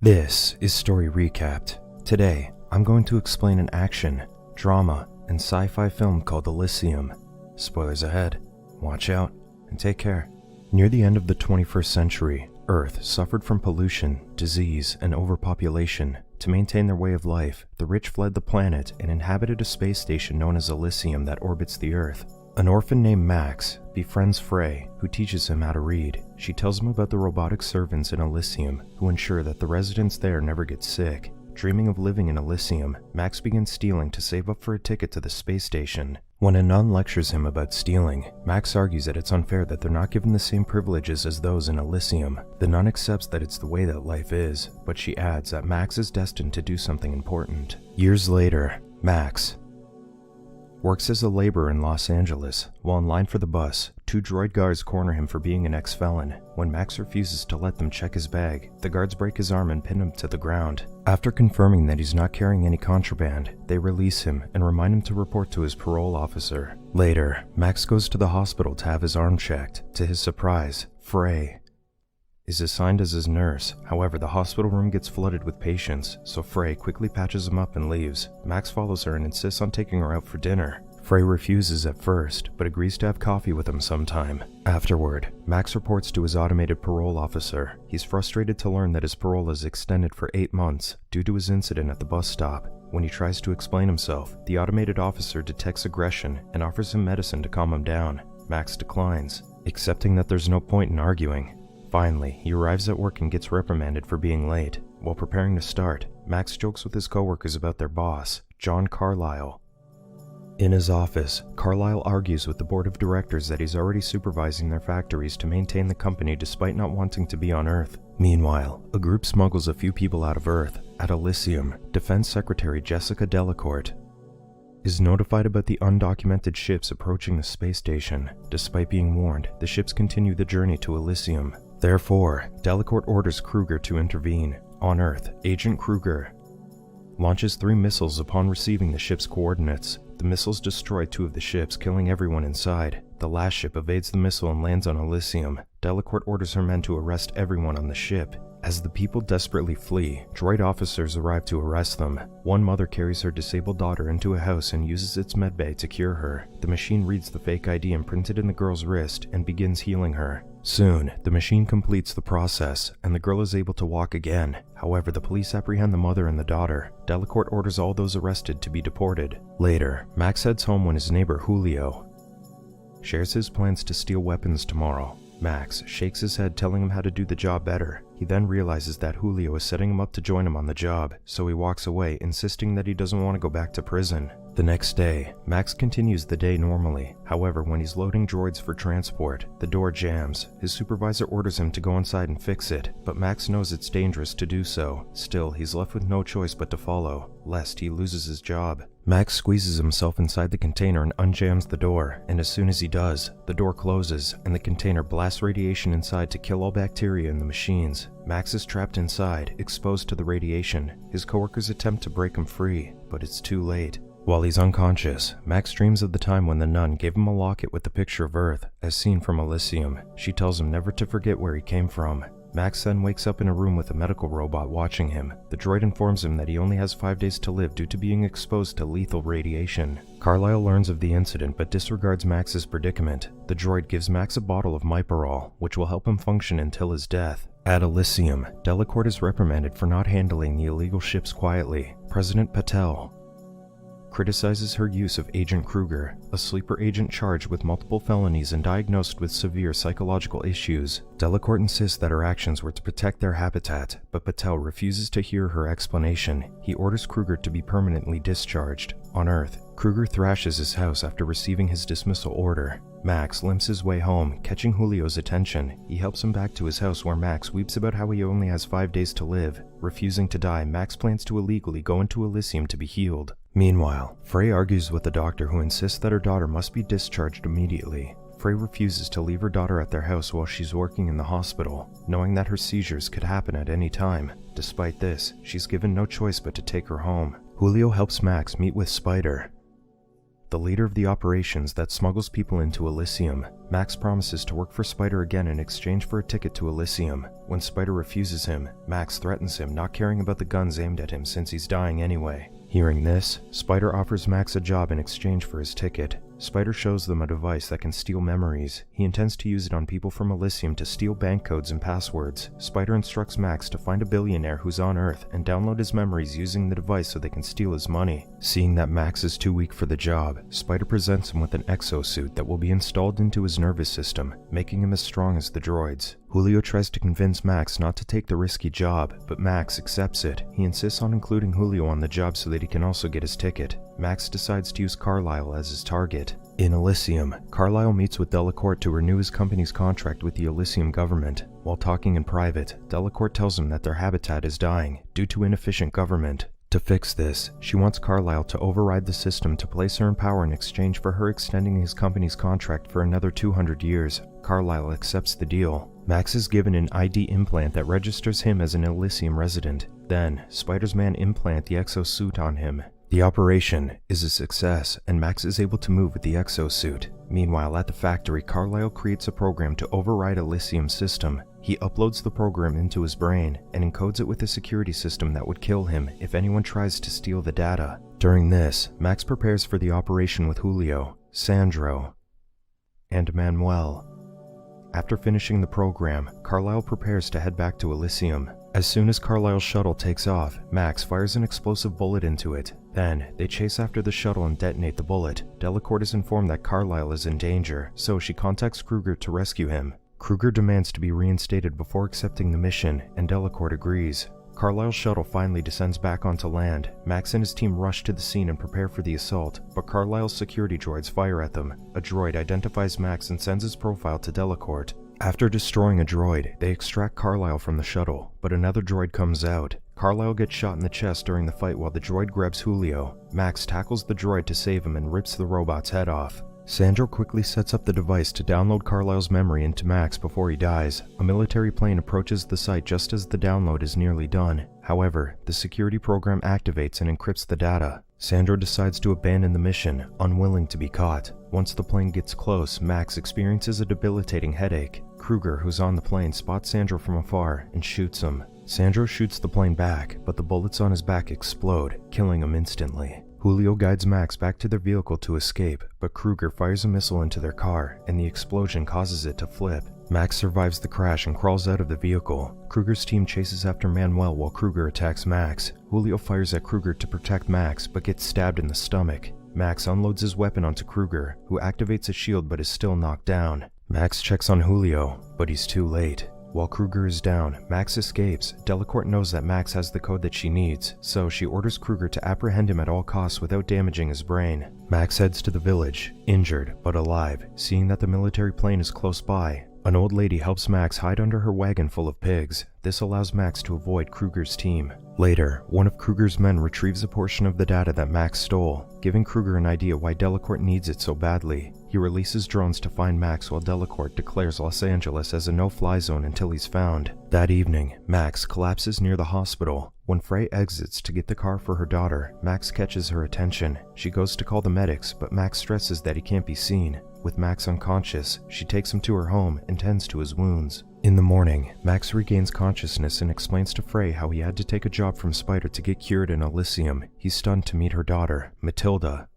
This is Story Recapped. Today, I'm going to explain an action, drama, and sci-fi film called Elysium. Spoilers ahead. Watch out, and take care. Near the end of the 21st century, Earth suffered from pollution, disease, and overpopulation. To maintain their way of life, the rich fled the planet and inhabited a space station known as Elysium that orbits the Earth. An orphan named Max befriends Frey, who teaches him how to read. She tells him about the robotic servants in Elysium, who ensure that the residents there never get sick. Dreaming of living in Elysium, Max begins stealing to save up for a ticket to the space station. When a nun lectures him about stealing, Max argues that it's unfair that they're not given the same privileges as those in Elysium. The nun accepts that it's the way that life is, but she adds that Max is destined to do something important. Years later, Max works as a laborer in Los Angeles. While in line for the bus, two droid guards corner him for being an ex-felon. When Max refuses to let them check his bag, the guards break his arm and pin him to the ground. After confirming that he's not carrying any contraband, they release him and remind him to report to his parole officer. Later, Max goes to the hospital to have his arm checked. To his surprise, Frey is assigned as his nurse. However, the hospital room gets flooded with patients, so Frey quickly patches him up and leaves. Max follows her and insists on taking her out for dinner. Frey refuses at first, but agrees to have coffee with him sometime. Afterward, Max reports to his automated parole officer. He's frustrated to learn that his parole is extended for 8 months due to his incident at the bus stop. When he tries to explain himself, the automated officer detects aggression and offers him medicine to calm him down. Max declines, accepting that there's no point in arguing. Finally, he arrives at work and gets reprimanded for being late. While preparing to start, Max jokes with his coworkers about their boss, John Carlyle. In his office, Carlyle argues with the board of directors that he's already supervising their factories to maintain the company despite not wanting to be on Earth. Meanwhile, a group smuggles a few people out of Earth. At Elysium, Defense Secretary Jessica Delacourt is notified about the undocumented ships approaching the space station. Despite being warned, the ships continue the journey to Elysium. Therefore, Delacourt orders Kruger to intervene. On Earth, Agent Kruger launches 3 missiles upon receiving the ship's coordinates. The missiles destroy 2 of the ships, killing everyone inside. The last ship evades the missile and lands on Elysium. Delacourt orders her men to arrest everyone on the ship. As the people desperately flee, droid officers arrive to arrest them. One mother carries her disabled daughter into a house and uses its medbay to cure her. The machine reads the fake ID imprinted in the girl's wrist and begins healing her. Soon, the machine completes the process, and the girl is able to walk again. However, the police apprehend the mother and the daughter. Delacourt orders all those arrested to be deported. Later, Max heads home when his neighbor Julio shares his plans to steal weapons tomorrow. Max shakes his head, telling him how to do the job better. He then realizes that Julio is setting him up to join him on the job, so he walks away, insisting that he doesn't want to go back to prison. The next day, Max continues the day normally. However, when he's loading droids for transport, the door jams. His supervisor orders him to go inside and fix it, but Max knows it's dangerous to do so. Still, he's left with no choice but to follow, lest he loses his job. Max squeezes himself inside the container and unjams the door, and as soon as he does, the door closes and the container blasts radiation inside to kill all bacteria in the machines. Max is trapped inside, exposed to the radiation. His coworkers attempt to break him free, but it's too late. While he's unconscious, Max dreams of the time when the nun gave him a locket with the picture of Earth, as seen from Elysium. She tells him never to forget where he came from. Max then wakes up in a room with a medical robot watching him. The droid informs him that he only has 5 days to live due to being exposed to lethal radiation. Carlyle learns of the incident but disregards Max's predicament. The droid gives Max a bottle of Myparol, which will help him function until his death. At Elysium, Delacourt is reprimanded for not handling the illegal ships quietly. President Patel criticizes her use of Agent Kruger, a sleeper agent charged with multiple felonies and diagnosed with severe psychological issues. Delacourt insists that her actions were to protect their habitat, but Patel refuses to hear her explanation. He orders Kruger to be permanently discharged. On Earth, Kruger thrashes his house after receiving his dismissal order. Max limps his way home, catching Julio's attention. He helps him back to his house where Max weeps about how he only has 5 days to live. Refusing to die, Max plans to illegally go into Elysium to be healed. Meanwhile, Frey argues with the doctor who insists that her daughter must be discharged immediately. Frey refuses to leave her daughter at their house while she's working in the hospital, knowing that her seizures could happen at any time. Despite this, she's given no choice but to take her home. Julio helps Max meet with Spider, the leader of the operations that smuggles people into Elysium. Max promises to work for Spider again in exchange for a ticket to Elysium. When Spider refuses him, Max threatens him, not caring about the guns aimed at him since he's dying anyway. Hearing this, Spider offers Max a job in exchange for his ticket. Spider shows them a device that can steal memories. He intends to use it on people from Elysium to steal bank codes and passwords. Spider instructs Max to find a billionaire who's on Earth and download his memories using the device so they can steal his money. Seeing that Max is too weak for the job, Spider presents him with an exosuit that will be installed into his nervous system, making him as strong as the droids. Julio tries to convince Max not to take the risky job, but Max accepts it. He insists on including Julio on the job so that he can also get his ticket. Max decides to use Carlisle as his target. In Elysium, Carlisle meets with Delacourt to renew his company's contract with the Elysium government. While talking in private, Delacourt tells him that their habitat is dying due to inefficient government. To fix this, she wants Carlisle to override the system to place her in power in exchange for her extending his company's contract for another 200 years. Carlisle accepts the deal. Max is given an ID implant that registers him as an Elysium resident. Then, Spider's men implant the exosuit on him. The operation is a success, and Max is able to move with the exosuit. Meanwhile, at the factory, Carlisle creates a program to override Elysium's system. He uploads the program into his brain and encodes it with a security system that would kill him if anyone tries to steal the data. During this, Max prepares for the operation with Julio, Sandro, and Manuel. After finishing the program, Carlisle prepares to head back to Elysium. As soon as Carlisle's shuttle takes off, Max fires an explosive bullet into it. Then, they chase after the shuttle and detonate the bullet. Delacourt is informed that Carlisle is in danger, so she contacts Kruger to rescue him. Kruger demands to be reinstated before accepting the mission, and Delacourt agrees. Carlisle's shuttle finally descends back onto land. Max and his team rush to the scene and prepare for the assault, but Carlisle's security droids fire at them. A droid identifies Max and sends his profile to Delacourt. After destroying a droid, they extract Carlisle from the shuttle, but another droid comes out. Carlisle gets shot in the chest during the fight while the droid grabs Julio. Max tackles the droid to save him and rips the robot's head off. Sandro quickly sets up the device to download Carlisle's memory into Max before he dies. A military plane approaches the site just as the download is nearly done. However, the security program activates and encrypts the data. Sandro decides to abandon the mission, unwilling to be caught. Once the plane gets close, Max experiences a debilitating headache. Kruger, who's on the plane, spots Sandro from afar and shoots him. Sandro shoots the plane back, but the bullets on his back explode, killing him instantly. Julio guides Max back to their vehicle to escape, but Kruger fires a missile into their car, and the explosion causes it to flip. Max survives the crash and crawls out of the vehicle. Kruger's team chases after Manuel while Kruger attacks Max. Julio fires at Kruger to protect Max, but gets stabbed in the stomach. Max unloads his weapon onto Kruger, who activates a shield but is still knocked down. Max checks on Julio, but he's too late. While Kruger is down, Max escapes. Delacourt knows that Max has the code that she needs, so she orders Kruger to apprehend him at all costs without damaging his brain. Max heads to the village, injured but alive. Seeing that the military plane is close by, an old lady helps Max hide under her wagon full of pigs. This allows Max to avoid Kruger's team. Later, one of Kruger's men retrieves a portion of the data that Max stole, giving Kruger an idea why Delacourt needs it so badly. He releases drones to find Max while Delacourt declares Los Angeles as a no-fly zone until he's found. That evening, Max collapses near the hospital. When Frey exits to get the car for her daughter, Max catches her attention. She goes to call the medics, but Max stresses that he can't be seen. With Max unconscious, she takes him to her home and tends to his wounds. In the morning, Max regains consciousness and explains to Frey how he had to take a job from Spider to get cured in Elysium. He's stunned to meet her daughter, Matilda,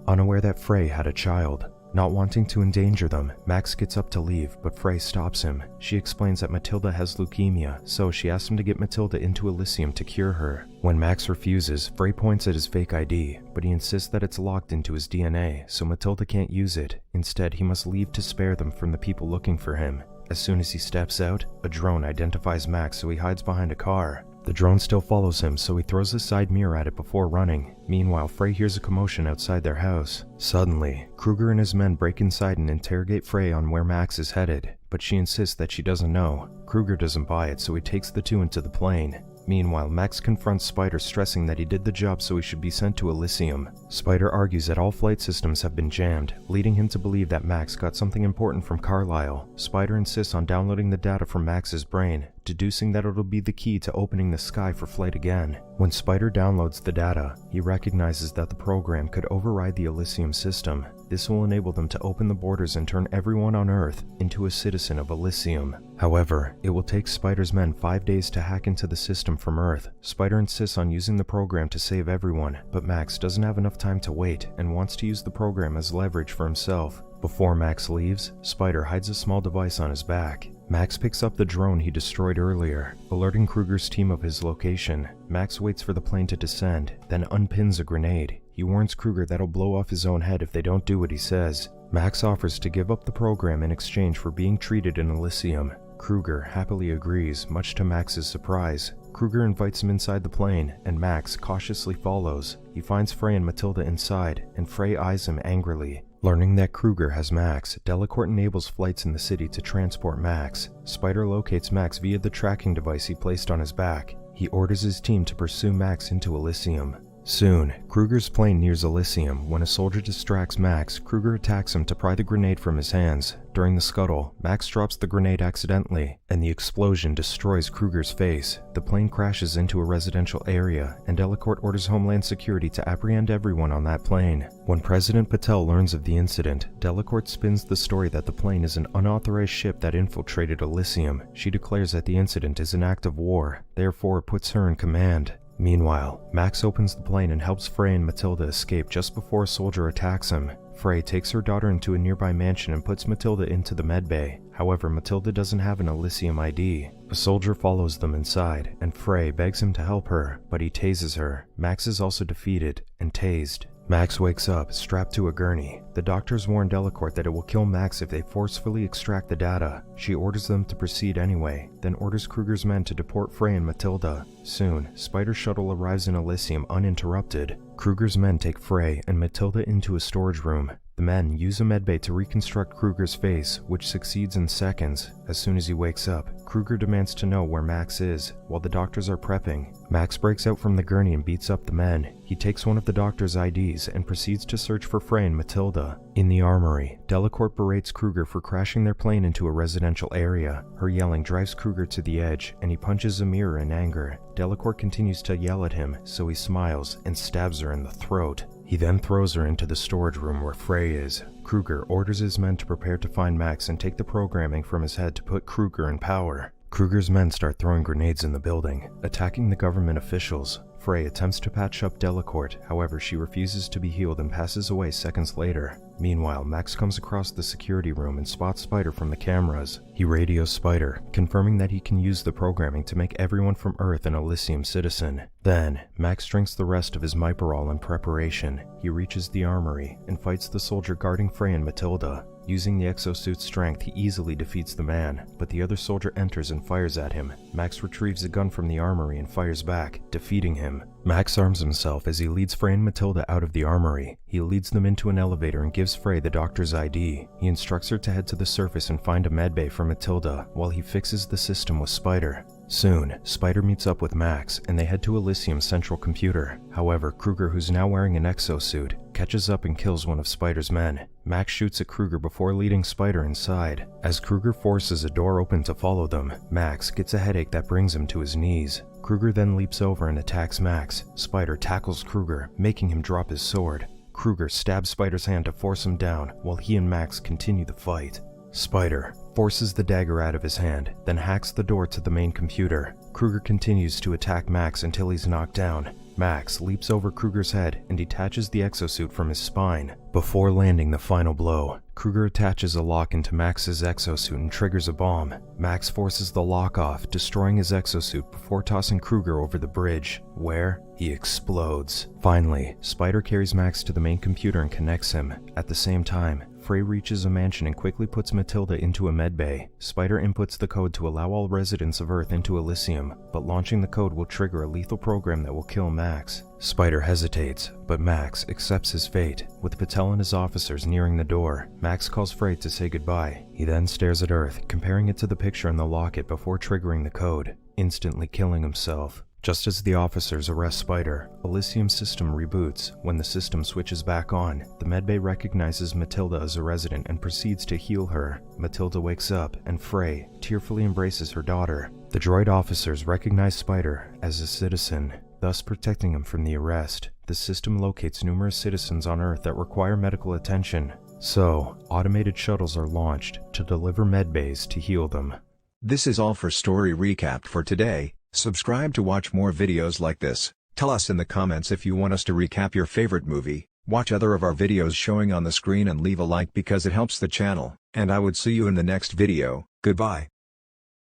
unaware that Frey had a child. Not wanting to endanger them, Max gets up to leave, but Frey stops him. She explains that Matilda has leukemia, so she asks him to get Matilda into Elysium to cure her. When Max refuses, Frey points at his fake ID, but he insists that it's locked into his DNA, so Matilda can't use it. Instead, he must leave to spare them from the people looking for him. As soon as he steps out, a drone identifies Max, so he hides behind a car. The drone still follows him, so he throws his side mirror at it before running. Meanwhile, Frey hears a commotion outside their house. Suddenly, Kruger and his men break inside and interrogate Frey on where Max is headed, but she insists that she doesn't know. Kruger doesn't buy it, so he takes the two into the plane. Meanwhile, Max confronts Spider, stressing that he did the job so he should be sent to Elysium. Spider argues that all flight systems have been jammed, leading him to believe that Max got something important from Carlisle. Spider insists on downloading the data from Max's brain. deducing that it'll be the key to opening the sky for flight again. When Spider downloads the data, he recognizes that the program could override the Elysium system. This will enable them to open the borders and turn everyone on Earth into a citizen of Elysium. However, it will take Spider's men 5 days to hack into the system from Earth. Spider insists on using the program to save everyone, but Max doesn't have enough time to wait and wants to use the program as leverage for himself. Before Max leaves, Spider hides a small device on his back. Max picks up the drone he destroyed earlier, alerting Kruger's team of his location. Max waits for the plane to descend, then unpins a grenade. He warns Kruger that he'll blow off his own head if they don't do what he says. Max offers to give up the program in exchange for being treated in Elysium. Kruger happily agrees, much to Max's surprise. Kruger invites him inside the plane, and Max cautiously follows. He finds Frey and Matilda inside, and Frey eyes him angrily. Learning that Kruger has Max, Delacourt enables flights in the city to transport Max. Spider locates Max via the tracking device he placed on his back. He orders his team to pursue Max into Elysium. Soon, Kruger's plane nears Elysium. When a soldier distracts Max, Kruger attacks him to pry the grenade from his hands. During the scuttle, Max drops the grenade accidentally, and the explosion destroys Kruger's face. The plane crashes into a residential area, and Delacourt orders Homeland Security to apprehend everyone on that plane. When President Patel learns of the incident, Delacourt spins the story that the plane is an unauthorized ship that infiltrated Elysium. She declares that the incident is an act of war, therefore puts her in command. Meanwhile, Max opens the plane and helps Frey and Matilda escape just before a soldier attacks him. Frey takes her daughter into a nearby mansion and puts Matilda into the medbay. However, Matilda doesn't have an Elysium ID. A soldier follows them inside, and Frey begs him to help her, but he tases her. Max is also defeated and tased. Max wakes up, strapped to a gurney. The doctors warn Delacourt that it will kill Max if they forcefully extract the data. She orders them to proceed anyway, then orders Kruger's men to deport Frey and Matilda. Soon, Spider's shuttle arrives in Elysium uninterrupted. Kruger's men take Frey and Matilda into a storage room. The men use a medbay to reconstruct Kruger's face, which succeeds in seconds. As soon as he wakes up, Kruger demands to know where Max is, while the doctors are prepping. Max breaks out from the gurney and beats up the men. He takes one of the doctor's IDs and proceeds to search for Frey and Matilda. In the armory, Delacourt berates Kruger for crashing their plane into a residential area. Her yelling drives Kruger to the edge, and he punches a mirror in anger. Delacourt continues to yell at him, so he smiles and stabs her in the throat. He then throws her into the storage room where Frey is. Kruger orders his men to prepare to find Max and take the programming from his head to put Kruger in power. Kruger's men start throwing grenades in the building, attacking the government officials. Frey attempts to patch up Delacourt, however she refuses to be healed and passes away seconds later. Meanwhile, Max comes across the security room and spots Spider from the cameras. He radios Spider, confirming that he can use the programming to make everyone from Earth an Elysium citizen. Then, Max drinks the rest of his Myparol in preparation. He reaches the armory and fights the soldier guarding Frey and Matilda. Using the exosuit's strength, he easily defeats the man, but the other soldier enters and fires at him. Max retrieves a gun from the armory and fires back, defeating him. Max arms himself as he leads Frey and Matilda out of the armory. He leads them into an elevator and gives Frey the doctor's ID. He instructs her to head to the surface and find a medbay for Matilda, while he fixes the system with Spider. Soon, Spider meets up with Max, and they head to Elysium's central computer. However, Kruger, who's now wearing an exosuit, catches up and kills one of Spider's men. Max shoots at Kruger before leading Spider inside. As Kruger forces a door open to follow them, Max gets a headache that brings him to his knees. Kruger then leaps over and attacks Max. Spider tackles Kruger, making him drop his sword. Kruger stabs Spider's hand to force him down, while he and Max continue the fight. Spider forces the dagger out of his hand, then hacks the door to the main computer. Kruger continues to attack Max until he's knocked down. Max leaps over Kruger's head and detaches the exosuit from his spine. Before landing the final blow, Kruger attaches a lock into Max's exosuit and triggers a bomb. Max forces the lock off, destroying his exosuit before tossing Kruger over the bridge, where he explodes. Finally, Spider carries Max to the main computer and connects him. At the same time, Frey reaches a mansion and quickly puts Matilda into a medbay. Spider inputs the code to allow all residents of Earth into Elysium, but launching the code will trigger a lethal program that will kill Max. Spider hesitates, but Max accepts his fate. With Patel and his officers nearing the door, Max calls Frey to say goodbye. He then stares at Earth, comparing it to the picture in the locket before triggering the code, instantly killing himself. Just as the officers arrest Spider, Elysium's system reboots. When the system switches back on, the medbay recognizes Matilda as a resident and proceeds to heal her. Matilda wakes up, and Frey tearfully embraces her daughter. The droid officers recognize Spider as a citizen, thus protecting him from the arrest. The system locates numerous citizens on Earth that require medical attention, so automated shuttles are launched to deliver medbays to heal them. This is all for Story Recap for today. Subscribe to watch more videos like this. Tell us in the comments if you want us to recap your favorite movie. Watch other of our videos showing on the screen and leave a like because it helps the channel. And I would see you in the next video. Goodbye.